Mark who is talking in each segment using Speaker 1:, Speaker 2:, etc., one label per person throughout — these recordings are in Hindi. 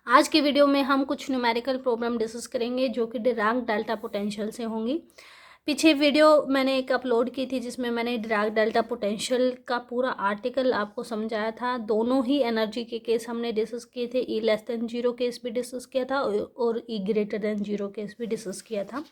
Speaker 1: आज के वीडियो में हम कुछ न्यूमेरिकल प्रॉब्लम डिस्कस करेंगे जो कि डिराक डेल्टा पोटेंशियल से होंगी। पीछे वीडियो मैंने एक अपलोड की थी जिसमें मैंने डिराक डेल्टा पोटेंशियल का पूरा आर्टिकल आपको समझाया था। दोनों ही एनर्जी के केस हमने डिस्कस किए थे। ई लेस देन जीरो केस भी डिस्कस किया था और ई ग्रेटर देन जीरो केस भी डिस्कस किया था।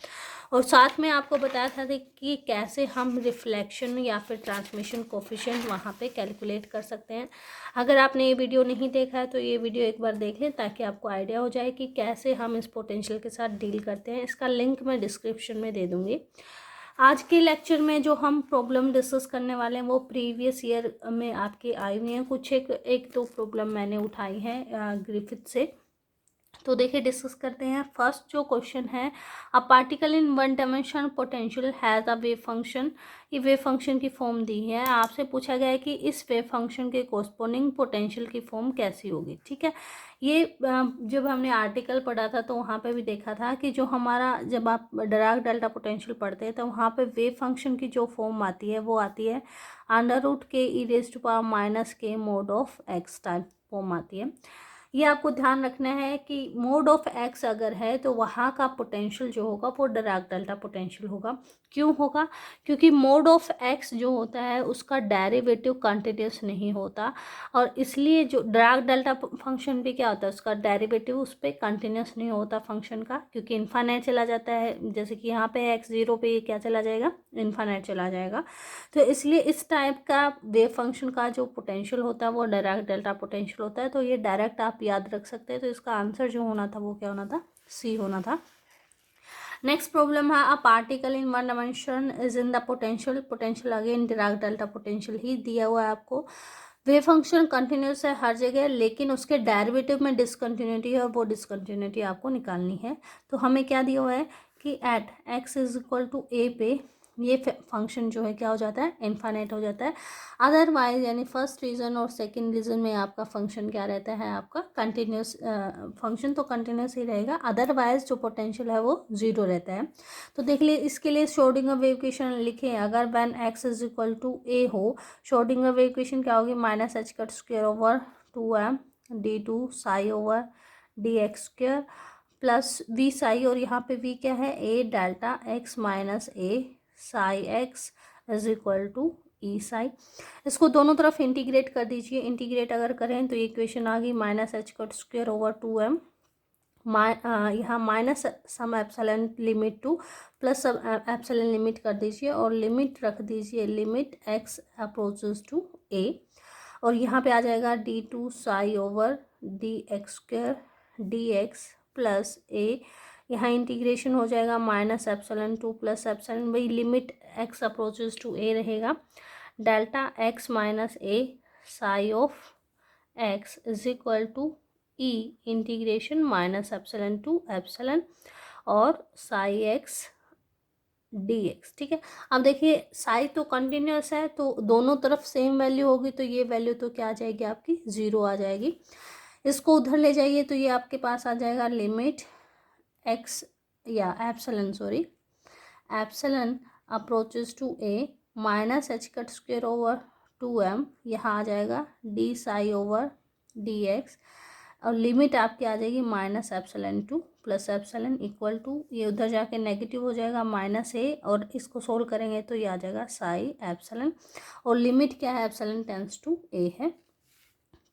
Speaker 1: और साथ में आपको बताया था कि कैसे हम रिफ्लेक्शन या फिर ट्रांसमिशन कोफिशिएंट वहाँ पे कैलकुलेट कर सकते हैं। अगर आपने ये वीडियो नहीं देखा है तो ये वीडियो एक बार देख लें ताकि आपको आइडिया हो जाए कि कैसे हम इस पोटेंशियल के साथ डील करते हैं। इसका लिंक मैं डिस्क्रिप्शन में दे दूँगी। आज के लेक्चर में जो हम प्रॉब्लम डिस्कस करने वाले हैं वो प्रीवियस ईयर में आपकी आई हुई हैं। कुछ एक दो प्रॉब्लम मैंने उठाई है ग्रिफिथ से, तो देखिए डिस्कस करते हैं। फर्स्ट जो क्वेश्चन है, a particle in one dimension potential has a wave function. ये वेव फंक्शन की फॉर्म दी है। आपसे पूछा गया है कि इस वेव फंक्शन के कोरस्पोंडिंग पोटेंशियल की फॉर्म कैसी होगी। ठीक है, ये जब हमने आर्टिकल पढ़ा था तो वहाँ पे भी देखा था कि जो हमारा जब आप डिराक डेल्टा पोटेंशियल पढ़ते हैं तो वहाँ पे वेव फंक्शन की जो फॉर्म आती है वो आती है √k e⁻⁻k mod of x type form आती है। ये आपको ध्यान रखना है कि मोड ऑफ एक्स अगर है तो वहाँ का पोटेंशियल जो होगा वो डिराक डेल्टा पोटेंशियल होगा। क्यों होगा? क्योंकि मोड ऑफ एक्स जो होता है उसका डेरिवेटिव कंटिन्यूस नहीं होता, और इसलिए जो डिराक डेल्टा फंक्शन भी क्या होता है, उसका डेरिवेटिव उस पर कंटिन्यूस नहीं होता फंक्शन का, क्योंकि इन्फानाइट चला जाता है। जैसे कि यहाँ पे एक्स जीरो पे क्या चला जाएगा, इन्फानाइट चला जाएगा। तो इसलिए इस टाइप का वेव फंक्शन का जो पोटेंशियल होता है वो डायरेक्ट डेल्टा पोटेंशियल होता है। तो ये डायरेक्ट आप याद रख सकते हैं। तो इसका आंसर जो होना था वो क्या होना था, सी होना था। नेक्स्ट प्रॉब्लम है, a particle in one dimension is in the potential. Potential again Dirac delta potential ही दिया हुआ है आपको। वेव फंक्शन कंटिन्यूस है हर जगह, लेकिन उसके डेरिवेटिव में डिसकंटिन्यूटी है और वो डिसकंटिन्यूटी आपको निकालनी है। तो हमें क्या दिया हुआ है कि at x is equal to a पे ये फंक्शन जो है क्या हो जाता है, इन्फानाइट हो जाता है। अदरवाइज यानी फर्स्ट रीजन और सेकंड रीजन में आपका फंक्शन क्या रहता है, आपका कंटिन्यूस फंक्शन तो कंटिन्यूस ही रहेगा। अदरवाइज जो पोटेंशियल है वो जीरो रहता है। तो देख लिए इसके लिए श्रोडिंगर वेव इक्वेशन लिखे, अगर when x is equal to a हो, श्रोडिंगर वेव इक्वेशन क्या होगी, -h² d two psi over d x square plus V psi, और यहाँ पे वी क्या है, a delta x minus a psi x is equal to E psi. इसको दोनों तरफ इंटीग्रेट कर दीजिए। इंटीग्रेट अगर करें तो इक्वेशन आ गई -h²/2m, यहाँ minus some epsilon limit to plus some epsilon limit कर दीजिए और लिमिट रख दीजिए, limit x approaches to a, और यहाँ पे आ जाएगा d2 psi over d x square d x plus a। यहाँ इंटीग्रेशन हो जाएगा -ε2 प्लस एप्सिलॉन, वही limit x approaches to a रहेगा। Delta x minus a psi of x is equal to E integration -ε2 और साई एक्स डी एक्स। ठीक है, अब देखिए साई तो कंटिन्यूस है तो दोनों तरफ सेम वैल्यू होगी, तो ये वैल्यू तो क्या आ जाएगी आपकी, ज़ीरो आ जाएगी। इसको उधर ले जाइए तो ये आपके पास आ जाएगा लिमिट एक्स या epsilon approaches to a -h²/2m, यहाँ आ जाएगा d psi over d x, और लिमिट आपकी आ जाएगी -ε2 प्लस एप्सिलॉन इक्वल टू, ये उधर जाके नेगेटिव हो जाएगा -a, और इसको सोल्व करेंगे तो ये आ जाएगा साई एप्सिलॉन, और लिमिट क्या है, एप्सिलॉन टेंस टू a है।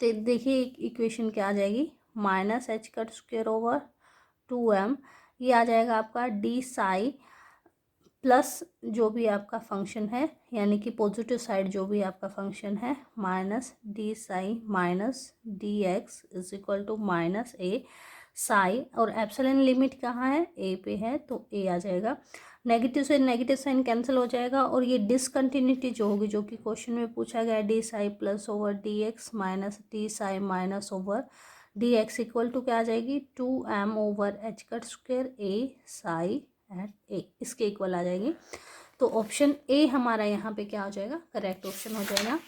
Speaker 1: तो देखिए इक्वेशन क्या आ जाएगी, -h²/2m, ये आ जाएगा आपका डी साई प्लस जो भी आपका फंक्शन है, यानी कि पॉजिटिव साइड जो भी आपका फंक्शन है, minus d psi minus d x is equal to -a psi, और एप्सिलॉन लिमिट कहाँ है, a पे है तो a आ जाएगा। नेगेटिव से नेगेटिव साइन कैंसिल हो जाएगा, और ये डिसकंटिन्यूटी जो होगी, जो कि क्वेश्चन में पूछा गया है, d psi plus over d x minus d psi minus over d x equal to क्या आ जाएगी, 2m over h² a psi at a, इसके इक्वल आ जाएगी। तो ऑप्शन ए हमारा यहाँ पे क्या हो जाएगा, करेक्ट ऑप्शन हो जाएगा।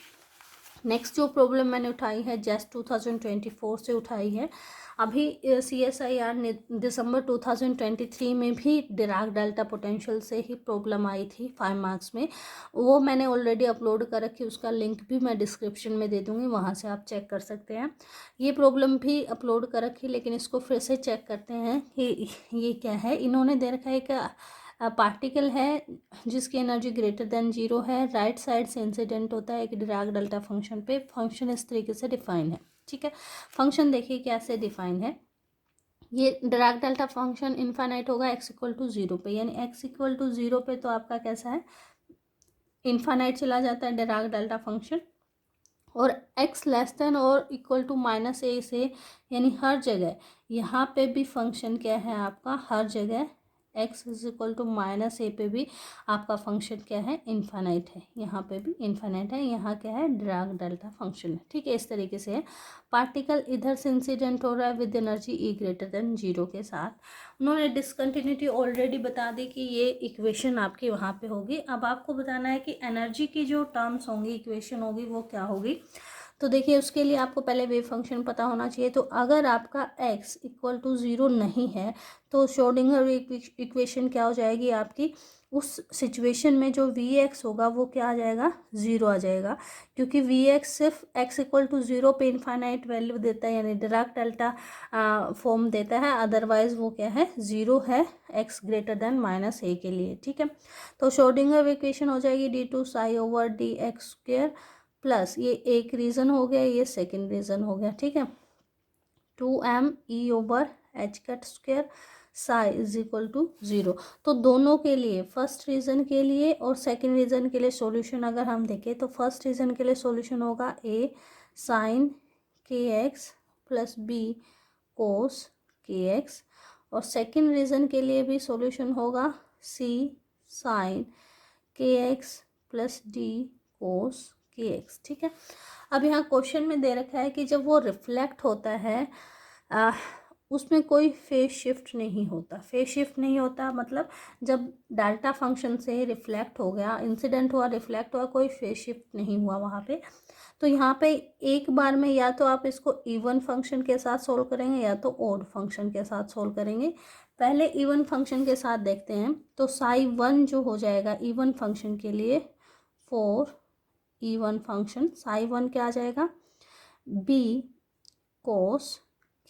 Speaker 1: नेक्स्ट जो प्रॉब्लम मैंने उठाई है जस्ट 2024 से उठाई है। अभी CSIR ने दिसंबर 2023 में भी डिराक डेल्टा पोटेंशियल से ही प्रॉब्लम आई थी 5 मार्क्स में। वो मैंने ऑलरेडी अपलोड कर रखी, उसका लिंक भी मैं डिस्क्रिप्शन में दे दूँगी, वहाँ से आप चेक कर सकते हैं। ये प्रॉब्लम भी अपलोड कर रखी, लेकिन इसको फिर से चेक करते हैं कि ये क्या है। इन्होंने दे रखा है कि पार्टिकल है जिसकी एनर्जी ग्रेटर देन 0 है, राइट साइड से इंसिडेंट होता है एक डिराक डेल्टा फंक्शन पे। फंक्शन इस तरीके से डिफाइन है, ठीक है। फंक्शन देखिए कैसे डिफाइन है। ये डिराक डेल्टा फंक्शन इनफाइनाइट होगा x इक्वल टू 0 पे, यानी x इक्वल टू 0 पे तो आपका कैसा है, इनफाइनाइट चला जाता है डिराक डेल्टा फंक्शन। और x लेस देन और इक्वल टू -a से, यानी हर जगह यहाँ पे भी फंक्शन क्या है आपका, हर जगह x is equal to -a पे भी आपका फंक्शन क्या है, इनफाइनाइट है। यहाँ पे भी इनफाइनाइट है, यहाँ क्या है, डिराक डेल्टा फंक्शन है, ठीक है। इस तरीके से पार्टिकल इधर से इंसिडेंट हो रहा है with energy E greater than 0 के साथ। उन्होंने डिसकंटिन्यूटी ऑलरेडी बता दी कि ये इक्वेशन आपकी वहाँ पे होगी। अब आपको बताना है कि एनर्जी की जो टर्म्स होंगी, इक्वेशन होगी, वो क्या होगी। तो देखिए उसके लिए आपको पहले वेव फंक्शन पता होना चाहिए। तो अगर आपका x इक्वल टू 0 नहीं है तो श्रोडिंगर इक्वेशन क्या हो जाएगी आपकी, उस सिचुएशन में जो Vx होगा वो क्या आ जाएगा, 0 आ जाएगा। क्योंकि Vx सिर्फ x इक्वल टू 0 पे इनफाइनाइट वैल्यू देता है, यानी डिराक डेल्टा फॉर्म देता है। अदरवाइज वो क्या है, 0 है x ग्रेटर देन -a के लिए, ठीक है। तो श्रोडिंगर इक्वेशन हो जाएगी d2ψ/dx² प्लस, ये एक रीज़न हो गया, ये सेकंड रीज़न हो गया, ठीक है। 2m/h² Sai is equal to 0। तो दोनों के लिए, फर्स्ट रीज़न के लिए और सेकंड रीज़न के लिए सॉल्यूशन अगर हम देखें तो फर्स्ट रीज़न के लिए सॉल्यूशन होगा a sin kx plus b cos kx, और सेकंड रीज़न के लिए भी सॉल्यूशन होगा c sin kx plus d cos kx, ठीक है। अब यहाँ क्वेश्चन में दे रखा है कि जब वो रिफ्लेक्ट होता है उसमें कोई फेज शिफ्ट नहीं होता। फेज शिफ्ट नहीं होता मतलब जब डेल्टा फंक्शन से रिफ्लेक्ट हो गया, इंसिडेंट हुआ, रिफ्लेक्ट हुआ, कोई फेज शिफ्ट नहीं हुआ वहाँ पे। तो यहाँ पे एक बार में या तो आप इसको इवन फंक्शन के साथ सोल्व करेंगे या तो ऑड फंक्शन के साथ सोल्व करेंगे। पहले इवन फंक्शन के साथ देखते हैं। तो ψ1 जो हो जाएगा इवन फंक्शन के लिए, फॉर इवन फंक्शन ψ1 क्या आ जाएगा, b cos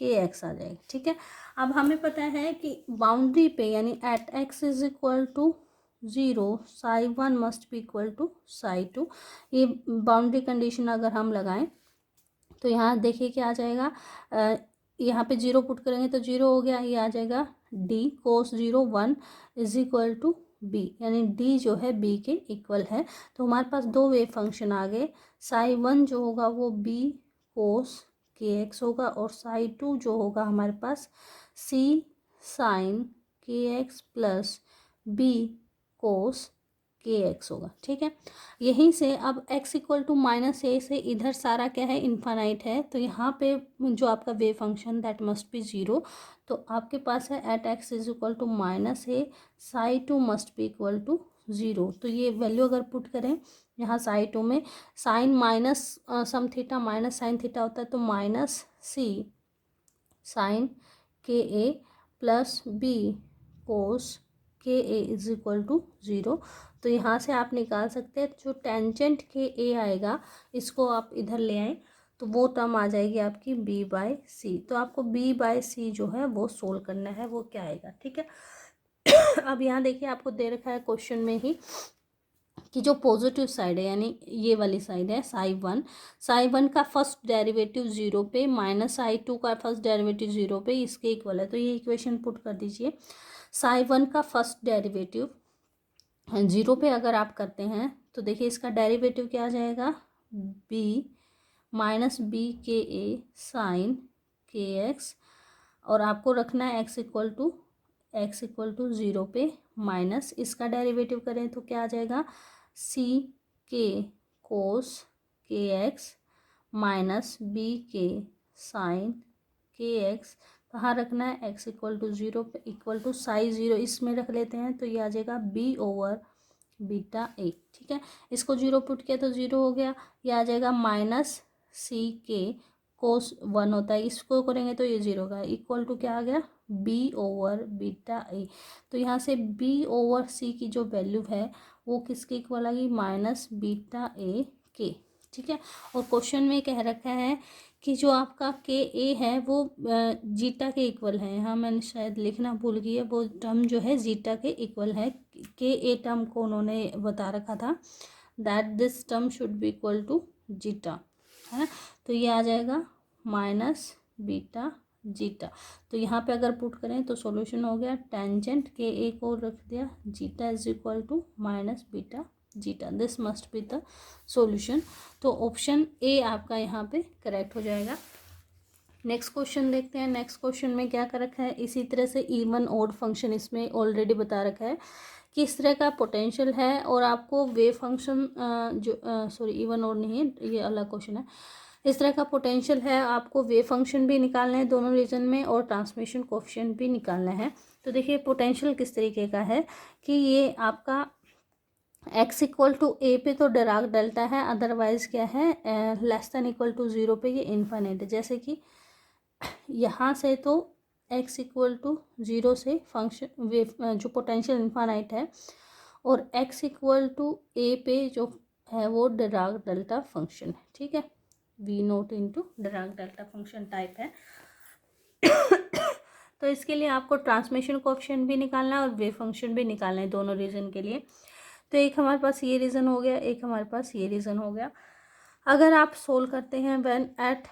Speaker 1: kx आ जाएगा, ठीक है। अब हमें पता है कि बाउंड्री पे यानी at x is equal to 0 ψ1 must be equal to ψ2। ये बाउंड्री कंडीशन अगर हम लगाएं तो यहाँ देखिए क्या आ जाएगा, यहाँ पे 0 पुट करेंगे तो 0 हो गया, ये आ जाएगा d cos 0 1 is equal to b, यानी d जो है b के इक्वल है। तो हमारे पास दो वेव फंक्शन आ गए। ψ1 जो होगा वो b cos kx होगा, और ψ2 जो होगा हमारे पास c sin kx plus b cos kx होगा, ठीक है। यहीं से अब x इक्वल टू -a से इधर सारा क्या है, इनफाइनाइट है। तो यहाँ पे जो आपका wave function that must be 0। तो आपके पास है at x is equal to -a ψ2 must be equal to 0। तो ये वैल्यू अगर पुट करें यहाँ ψ2 में, साइन माइनस सम थीटा माइनस साइन थीटा होता है, तो -c sine ka plus b cos ka is equal to 0। तो यहाँ से आप निकाल सकते हैं जो टेंजेंट के ए आएगा, इसको आप इधर ले आए तो वो टर्म आ जाएगी आपकी b/c। तो आपको b/c जो है वो सोल्व करना है, वो क्या आएगा, ठीक है। अब यहाँ देखिए आपको दे रखा है क्वेश्चन में ही कि जो पॉजिटिव साइड है यानी ये वाली साइड है ψ1 का फर्स्ट डेरिवेटिव 0 पे, -ψ2 का फर्स्ट डेरिवेटिव 0 पे, इसके इक्वल है। तो ये इक्वेशन पुट कर दीजिए। ψ1 का फर्स्ट डेरिवेटिव 0 पे अगर आप करते हैं तो देखिए इसका डेरिवेटिव क्या आ जाएगा, b -b के a साइन kx, और आपको रखना है x इक्वल टू 0 पे, माइनस इसका डेरिवेटिव करें तो क्या आ जाएगा, c के कोस kx माइनस b के साइन kx। कहाँ रखना है, x इक्वल टू 0 पे, इक्वल टू साई 0 इसमें रख लेते हैं। तो ये आ जाएगा b/√2 बीटा ए, ठीक है। इसको जीरो पुट किया तो जीरो हो गया, ये आ जाएगा माइनस सी के कोस 1 होता है, इसको करेंगे तो ये जीरो होगा, इक्वल टू क्या आ गया बी ओवर बीटा ए। तो यहाँ से बी ओवर सी की जो वैल्यू है वो किसके इक्वल आएगी, माइनस बीटा ए के, ठीक है। और क्वेश्चन में कह रखा है कि जो आपका के ए है वो जीटा के इक्वल है, यहाँ मैंने शायद लिखना भूल गई है, वो टर्म जो है जीटा के इक्वल है, के ए टर्म को उन्होंने बता रखा था that this term should be equal to zeta, है ना। तो ये आ जाएगा माइनस बीटा जीटा। तो यहाँ पे अगर पुट करें तो सॉल्यूशन हो गया टेंजेंट के ए को रख दिया zeta is equal to minus beta zeta, this must be the solution. तो ऑप्शन ए आपका यहाँ पे करेक्ट हो जाएगा। नेक्स्ट क्वेश्चन देखते हैं। नेक्स्ट क्वेश्चन में क्या कर रखा है, इसी तरह से इवन ऑड फंक्शन इसमें ऑलरेडी बता रखा है कि इस तरह का पोटेंशियल है और आपको wave function sorry even odd नहीं है, ये अलग क्वेश्चन है। इस तरह का पोटेंशियल है, आपको वेव फंक्शन भी निकालना है दोनों रीजन में और ट्रांसमिशन कोएफिशिएंट भी निकालना है। तो देखिए पोटेंशियल किस तरीके का है कि ये आपका x इक्वल टू ए पे तो डिराक डेल्टा है, अदरवाइज क्या है less than equal to zero पे ये इन्फाइनाइट है। जैसे कि यहाँ से तो x इक्वल टू ज़ीरो से फंक्शन वेव जो पोटेंशियल इन्फाइनाइट है और x इक्वल टू ए पे जो है वो डिराक डेल्टा फंक्शन है, ठीक है। V naught into Dirac delta function type है। तो इसके लिए आपको ट्रांसमिशन कोएफिशिएंट भी निकालना है और वेव फंक्शन भी निकालना है दोनों रीजन के लिए। तो एक हमारे पास ये रीज़न हो गया, एक हमारे पास ये रीज़न हो गया। अगर आप सोल्व करते हैं when at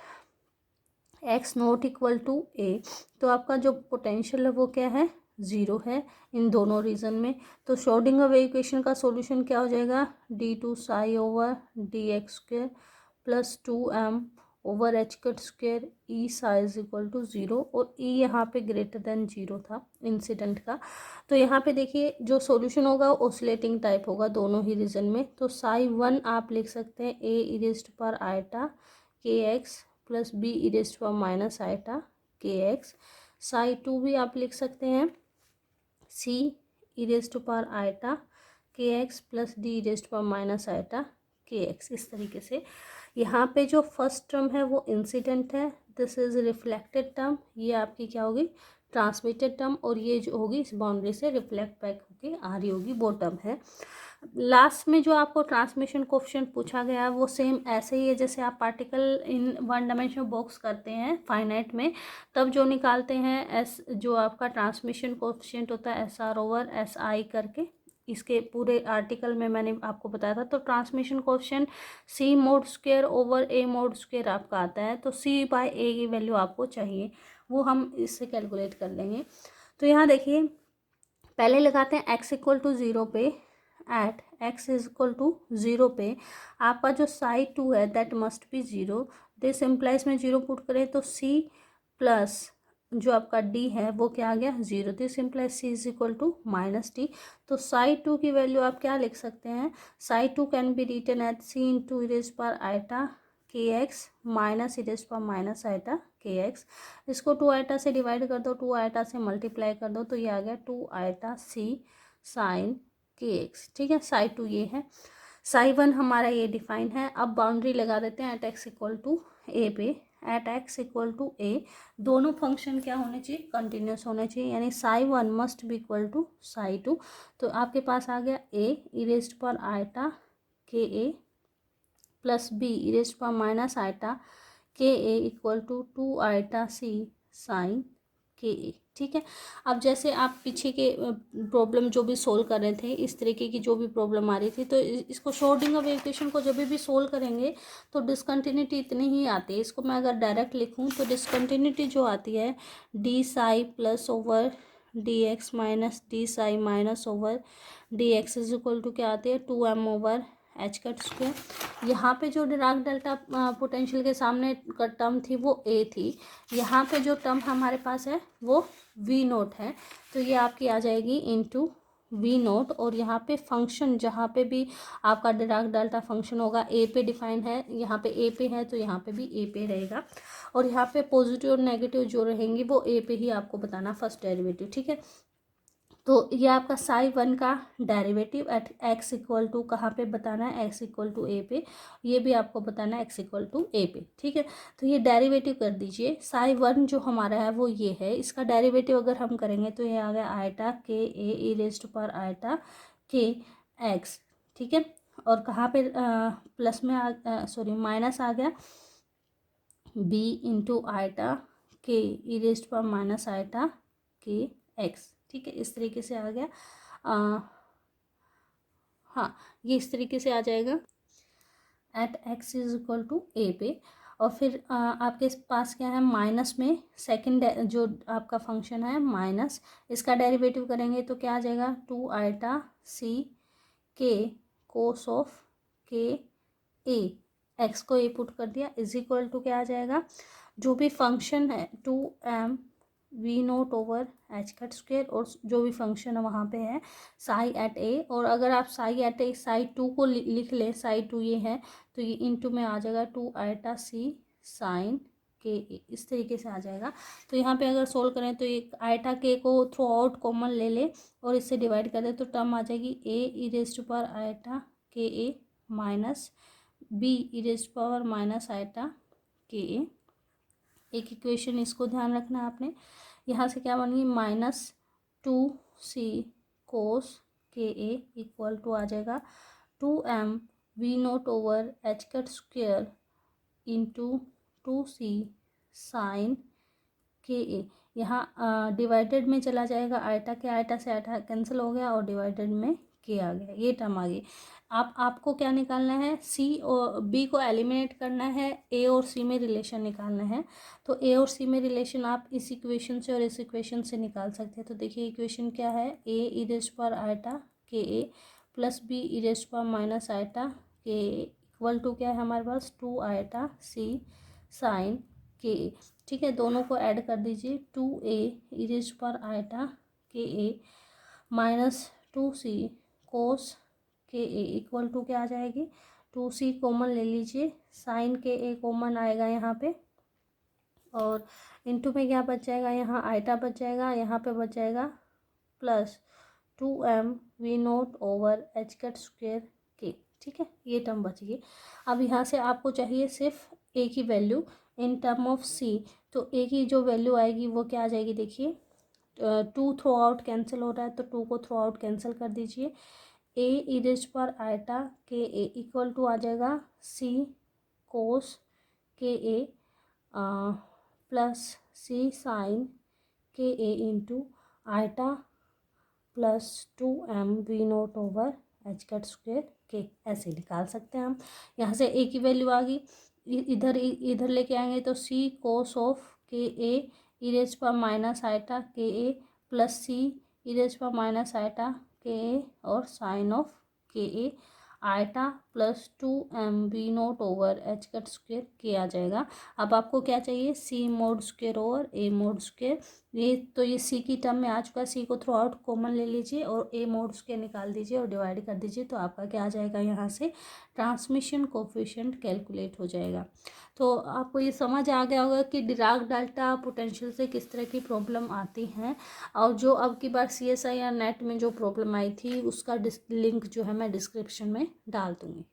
Speaker 1: x not equal to a, तो आपका जो पोटेंशियल है वो क्या है ज़ीरो है इन दोनों रीजन में। तो श्रोडिंगर वेव इक्वेशन का सॉल्यूशन क्या हो जाएगा, d two psi over d x square plus 2m over h cut square E psi is equal to zero, और ई यहाँ पे ग्रेटर देन ज़ीरो था इंसिडेंट का। तो यहाँ पे देखिए जो सॉल्यूशन होगा ऑसिलेटिंग टाइप होगा दोनों ही रीजन में। तो साई 1 आप लिख सकते हैं a e raised power iota k x plus b e raised power minus iota k x. Psi 2 भी आप लिख सकते हैं c e raised power iota k x plus d e raised power minus iota k x. इस तरीके से यहाँ पे जो फर्स्ट टर्म है वो इंसिडेंट है, दिस इज रिफ्लेक्टेड टर्म, ये आपकी क्या होगी ट्रांसमिटेड टर्म, और ये जो होगी इस बाउंड्री से रिफ्लेक्ट बैक होके आ रही होगी वो टर्म है। लास्ट में जो आपको ट्रांसमिशन कोएफिशिएंट पूछा गया है वो सेम ऐसे ही है जैसे आप particle in one dimensional box करते हैं फाइनाइट में, तब जो निकालते हैं एस जो आपका ट्रांसमिशन कोएफिशिएंट होता है S R over S I करके, इसके पूरे आर्टिकल में मैंने आपको बताया था। तो transmission coefficient c mod square over a mod square आपका आता है, तो सी बाय ए की वैल्यू आपको चाहिए, वो हम इससे कैलकुलेट कर लेंगे। तो यहाँ देखिए पहले लगाते हैं एक्स इक्वल टू ज़ीरो पे, at x is equal to zero पे आपका जो साई 2 है that must be zero, this implies में ज़ीरो पुट करें तो सी प्लस जो आपका डी है वो क्या आ गया zero, this implies c is equal to minus d. तो साई 2 की वैल्यू आप क्या लिख सकते हैं, psi 2 can be written at c into e raise power iota k x minus e raise power minus iota k x. इसको 2 आयटा से डिवाइड कर दो, 2 आयटा से मल्टीप्लाई कर दो, तो ये आ गया 2 आयटा सी साइन के एक्स, ठीक है। साई 2 ये है, साई 1 हमारा ये डिफाइन है। अब बाउंड्री लगा देते हैं at x equal to a पे, at x equal to a दोनों फंक्शन क्या होने चाहिए कंटिन्यूस होने चाहिए, यानी psi 1 must be equal to psi 2। तो आपके पास आ गया ए e raised power iota k a plus b e raised power minus iota k a equal to 2 iota c sine k a, ठीक है। अब जैसे आप पीछे के प्रॉब्लम जो भी सोल्व कर रहे थे इस तरीके की जो भी प्रॉब्लम आ रही थी, तो इसको श्रोडिंगर वेव इक्वेशन को जब भी सोल्व करेंगे तो डिसकंटिन्यूटी इतनी ही आती है। इसको मैं अगर डायरेक्ट लिखूं तो डिसकंटिन्यूटी जो आती है d psi plus over d x minus d psi minus over d x is equal to क्या आती है 2m over h cut square. यहाँ पे जो डिराक डेल्टा पोटेंशियल के सामने का टर्म थी वो ए थी, यहाँ पे जो टर्म हमारे पास है वो वी नोट है, तो ये आपकी आ जाएगी इनटू वी नोट। और यहाँ पे फंक्शन जहाँ पे भी आपका डिराक डेल्टा फंक्शन होगा ए पे डिफाइन है, यहाँ पे ए पे है तो यहाँ पे भी ए पे रहेगा, और यहाँ पे पॉजिटिव और नेगेटिव जो रहेंगी वो ए पे ही आपको बताना फर्स्ट डेरिवेटिव, ठीक है। तो ये आपका साई वन का derivative at x equal to कहाँ पे बताना है, एक्स इक्वल टू ए पे, ये भी आपको बताना है एक्स इक्वल टू ए पे, ठीक है। तो ये डेरिवेटिव कर दीजिए। साई वन जो हमारा है वो ये है, इसका डेरिवेटिव अगर हम करेंगे तो ये आ गया iota k a e raised power iota k x, ठीक है। और कहाँ पे प्लस में सॉरी माइनस आ गया B into iota k e raised power minus iota k x, ठीक है। इस तरीके से आ गया हाँ, ये इस तरीके से आ जाएगा at x is equal to a पे। और फिर आपके पास क्या है, माइनस में सेकंड जो आपका फंक्शन है माइनस, इसका डेरिवेटिव करेंगे तो क्या आ जाएगा, टू आयटा सी के कोस ऑफ के ए, एक्स को ए पुट कर दिया, इज इक्वल टू क्या आ जाएगा, जो भी फंक्शन है two m v naught over h cut square, और जो भी फंक्शन है वहाँ पे है साई एट ए। और अगर आप Sai at A Sai to को लिख लें, साई टू ये है तो ये इनटू में आ जाएगा to iota c sine k ए, इस तरीके से आ जाएगा। तो यहाँ पे अगर सोल्व करें तो एक आयटा के को थ्रू आउट कॉमन ले ले और इससे डिवाइड कर दे तो टर्म आ जाएगी a e raised to power iota k a minus b e raised to power minus iota k a. एक इक्वेशन इसको ध्यान रखना है आपने, यहाँ से क्या बन गई माइनस टू सी कोस के ए इक्वल टू आ जाएगा two m v naught over h cut square into two c sine k a. यहाँ डिवाइडेड में चला जाएगा, आयटा के आयटा से आयटा कैंसिल हो गया और डिवाइडेड में के आ गया, ये टर्म आ गई। आपको क्या निकालना है, सी और बी को एलिमिनेट करना है, ए और सी में रिलेशन निकालना है। तो ए और सी में रिलेशन आप इस इक्वेशन से और इस इक्वेशन से निकाल सकते हैं। तो देखिए इक्वेशन क्या है, a e raised power iota k a plus b e raised power minus iota k equal to क्या है हमारे पास, two iota c sine k a, ठीक है। दोनों को ऐड कर दीजिए, two a e raised power iota k a minus two सी कोस के ए इक्वल टू क्या आ जाएगी, टू सी कॉमन ले लीजिए, साइन के ए कॉमन आएगा यहाँ पे, और इनटू में क्या बच जाएगा, यहाँ आयटा बच जाएगा, यहाँ पे बच जाएगा plus two m v naught over h cut square के, ठीक है। ये टर्म बच गई। अब यहाँ से आपको चाहिए सिर्फ ए की वैल्यू इन टर्म ऑफ सी, तो ए की जो वैल्यू आएगी वो क्या आ जाएगी, देखिए टू थ्रू आउट कैंसिल हो रहा है तो टू को थ्रू आउट कैंसिल कर दीजिए, ए e raised power iota k a equal to आ जाएगा सी कोस के a plus c sine k a into iota plus two m v naught over h cut square k, ऐसे निकाल सकते हैं हम। यहाँ से ए की वैल्यू आ गई, इधर लेके आएंगे तो सी कोस ऑफ के a e raised power minus iota k a plus C E raised power minus iota k ए और साइन ऑफ के ए eta plus two m v naught over h cut square के आ जाएगा। अब आपको क्या चाहिए, सी mode square over a mode square. ये सी की टर्म में आ चुका है, सी को थ्रू आउट कॉमन ले लीजिए और ए मोड स्क्वेयर निकाल दीजिए और डिवाइड कर दीजिए, तो आपका क्या आ जाएगा, यहाँ से ट्रांसमिशन कोफिशिएंट कैलकुलेट हो जाएगा। तो आपको ये समझ आ गया होगा कि डिराक डेल्टा पोटेंशियल से किस तरह की प्रॉब्लम आती हैं। और जो अब की बार CSI या नेट में जो प्रॉब्लम आई थी उसका लिंक जो है मैं डिस्क्रिप्शन में डाल दूँगी।